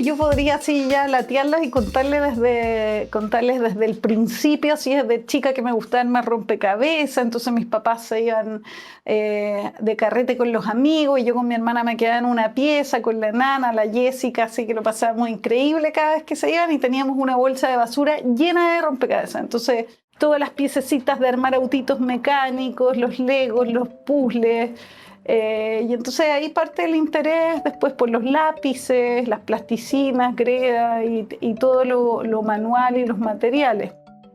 yo podría así ya latearlas y contarles desde el principio, así desde chica que me gustaban más rompecabezas, entonces mis papás se iban de carrete con los amigos y yo con mi hermana me quedaba en una pieza con la nana, la Jessica, así que lo pasábamos increíble cada vez que se iban y teníamos una bolsa de basura llena de rompecabezas. Entonces, todas las piececitas de armar autitos mecánicos, los legos, los puzzles. Y entonces ahí parte el interés después por los lápices, las plasticinas, greda y todo lo manual y los materiales.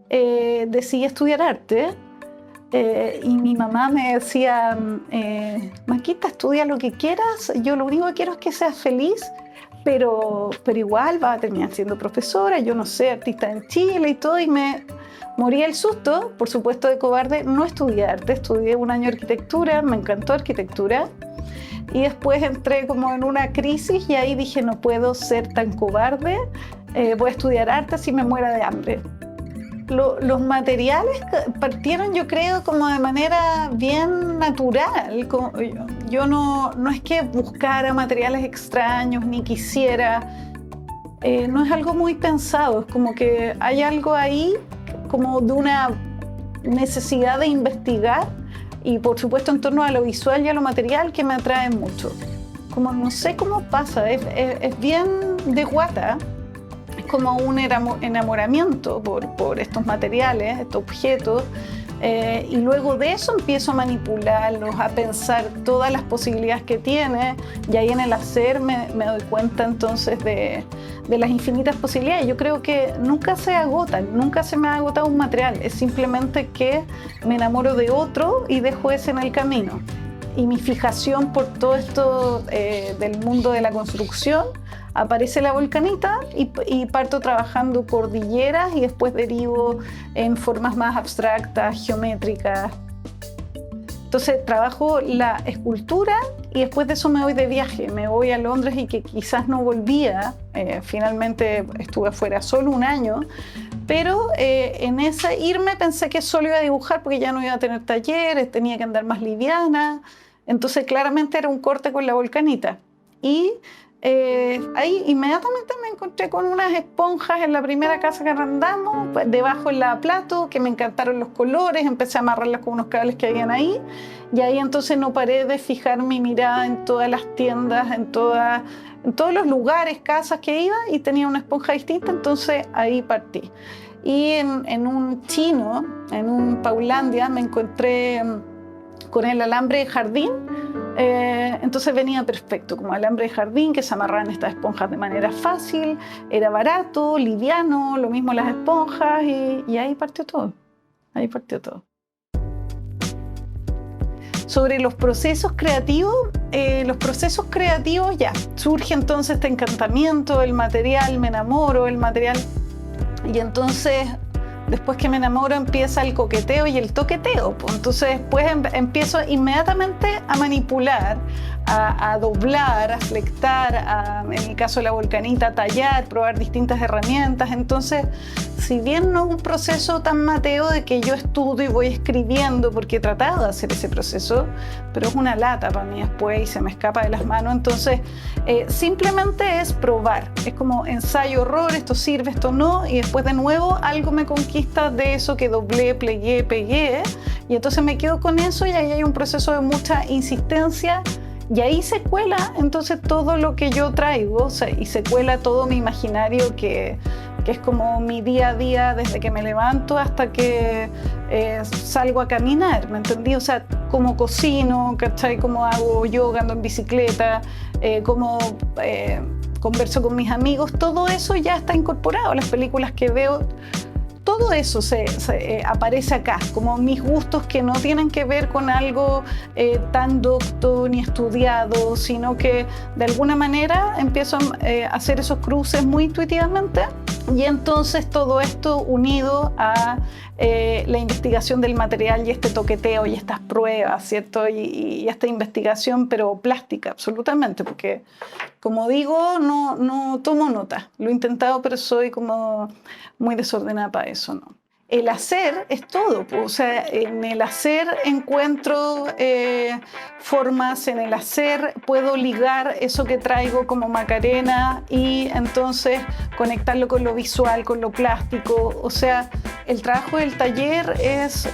Decidí estudiar arte y mi mamá me decía, Maquita, estudia lo que quieras, yo lo único que quiero es que seas feliz, pero igual vas a terminar siendo profesora, yo no sé, artista en Chile y todo, y me morí el susto, por supuesto de cobarde, no estudié arte, estudié un año de arquitectura, me encantó arquitectura, y después entré como en una crisis y ahí dije, no puedo ser tan cobarde, voy a estudiar arte así me muera de hambre. Los materiales partieron, yo creo, como de manera bien natural. Yo no es que buscara materiales extraños ni quisiera, no es algo muy pensado, es como que hay algo ahí como de una necesidad de investigar y por supuesto en torno a lo visual y a lo material que me atrae mucho. Como no sé cómo pasa, es bien de guata. Es como un enamoramiento por estos materiales, estos objetos, y luego de eso empiezo a manipularlos, a pensar todas las posibilidades que tiene, y ahí en el hacer me doy cuenta entonces de las infinitas posibilidades. Yo creo que nunca se agotan, nunca se me ha agotado un material, es simplemente que me enamoro de otro y dejo ese en el camino. Y mi fijación por todo esto del mundo de la construcción, aparece la volcanita y parto trabajando cordilleras y después derivo en formas más abstractas, geométricas. Entonces trabajo la escultura y después de eso me voy de viaje, me voy a Londres y que quizás no volvía, finalmente estuve afuera solo un año, pero en ese irme pensé que solo iba a dibujar porque ya no iba a tener talleres, tenía que andar más liviana, entonces claramente era un corte con la volcanita. Y ahí inmediatamente me encontré con unas esponjas en la primera casa que arrendamos, pues, debajo en la plato, que me encantaron los colores, empecé a amarrarlas con unos cables que habían ahí, y ahí entonces no paré de fijar mi mirada en todas las tiendas, en todos los lugares, casas que iba, y tenía una esponja distinta, entonces ahí partí. Y en un chino, en un Paulandia, me encontré con el alambre de jardín. Entonces venía perfecto, como alambre de jardín que se amarraban estas esponjas de manera fácil, era barato, liviano, lo mismo las esponjas y ahí partió todo, ahí partió todo. Sobre los procesos creativos ya, surge entonces este encantamiento, el material, me enamoro, el material, y entonces después que me enamoro empieza el coqueteo y el toqueteo. Entonces después empiezo inmediatamente a manipular, a doblar, a flectar, en el caso de la volcanita, a tallar, probar distintas herramientas. Entonces, si bien no es un proceso tan mateo de que yo estudio y voy escribiendo, porque he tratado de hacer ese proceso, pero es una lata para mí después y se me escapa de las manos. Entonces, simplemente es probar. Es como ensayo-error, esto sirve, esto no, y después de nuevo algo me conquista de eso que doblé, plegué, pegué, y entonces me quedo con eso y ahí hay un proceso de mucha insistencia. Y ahí se cuela entonces todo lo que yo traigo, o sea, y se cuela todo mi imaginario que es como mi día a día desde que me levanto hasta que salgo a caminar, ¿me entendí? O sea, cómo cocino, ¿cachai? Cómo hago yoga, ando en bicicleta, cómo converso con mis amigos, todo eso ya está incorporado, las películas que veo. Todo eso aparece acá, como mis gustos que no tienen que ver con algo tan docto ni estudiado, sino que de alguna manera empiezo a hacer esos cruces muy intuitivamente y entonces todo esto unido a la investigación del material y este toqueteo y estas pruebas, ¿cierto? Y esta investigación, pero plástica, absolutamente, porque como digo, no tomo nota. Lo he intentado, pero soy como muy desordenada para eso, ¿no? el hacer es todo, o sea, en el hacer encuentro formas, en el hacer puedo ligar eso que traigo como Macarena y entonces conectarlo con lo visual, con lo plástico, o sea, el trabajo del taller es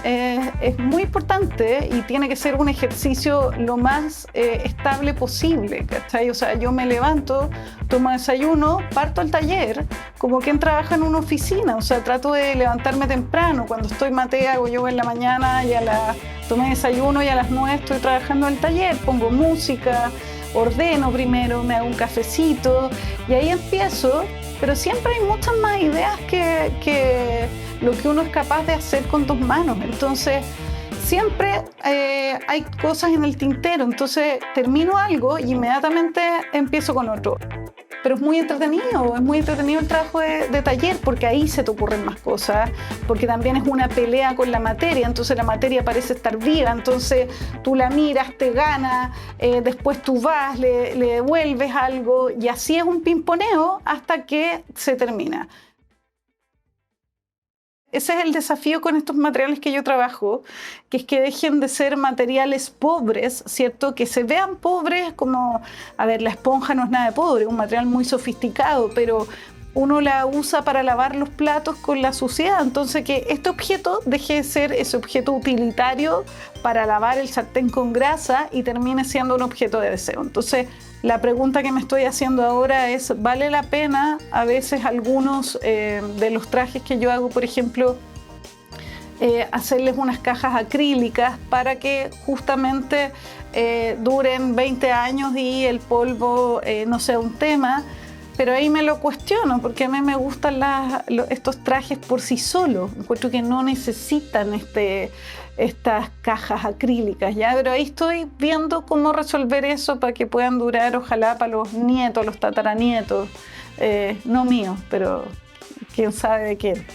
muy importante y tiene que ser un ejercicio lo más estable posible, ¿cachai? O sea, yo me levanto, tomo desayuno, parto al taller, como quien trabaja en una oficina, o sea, trato de levantarme temprano, cuando estoy matea, hago yoga en la mañana, tomé desayuno y a las 9 estoy trabajando en el taller, pongo música, ordeno primero, me hago un cafecito y ahí empiezo, pero siempre hay muchas más ideas que lo que uno es capaz de hacer con tus manos, entonces siempre hay cosas en el tintero, entonces termino algo y inmediatamente empiezo con otro. Pero es muy entretenido el trabajo de taller porque ahí se te ocurren más cosas, porque también es una pelea con la materia, entonces la materia parece estar viva, entonces tú la miras, te gana, después tú vas, le devuelves algo y así es un pimponeo hasta que se termina. Ese es el desafío con estos materiales que yo trabajo, que es que dejen de ser materiales pobres, ¿cierto? Que se vean pobres como, a ver, la esponja no es nada de pobre, es un material muy sofisticado, pero uno la usa para lavar los platos con la suciedad, entonces que este objeto deje de ser ese objeto utilitario para lavar el sartén con grasa y termine siendo un objeto de deseo. Entonces, la pregunta que me estoy haciendo ahora es, ¿vale la pena a veces algunos de los trajes que yo hago, por ejemplo, hacerles unas cajas acrílicas para que justamente duren 20 años y el polvo no sea un tema? Pero ahí me lo cuestiono porque a mí me gustan estos trajes por sí solos. Encuentro que no necesitan estas cajas acrílicas, ¿ya? Pero ahí estoy viendo cómo resolver eso para que puedan durar, ojalá, para los nietos, los tataranietos. No míos, pero quién sabe de quién.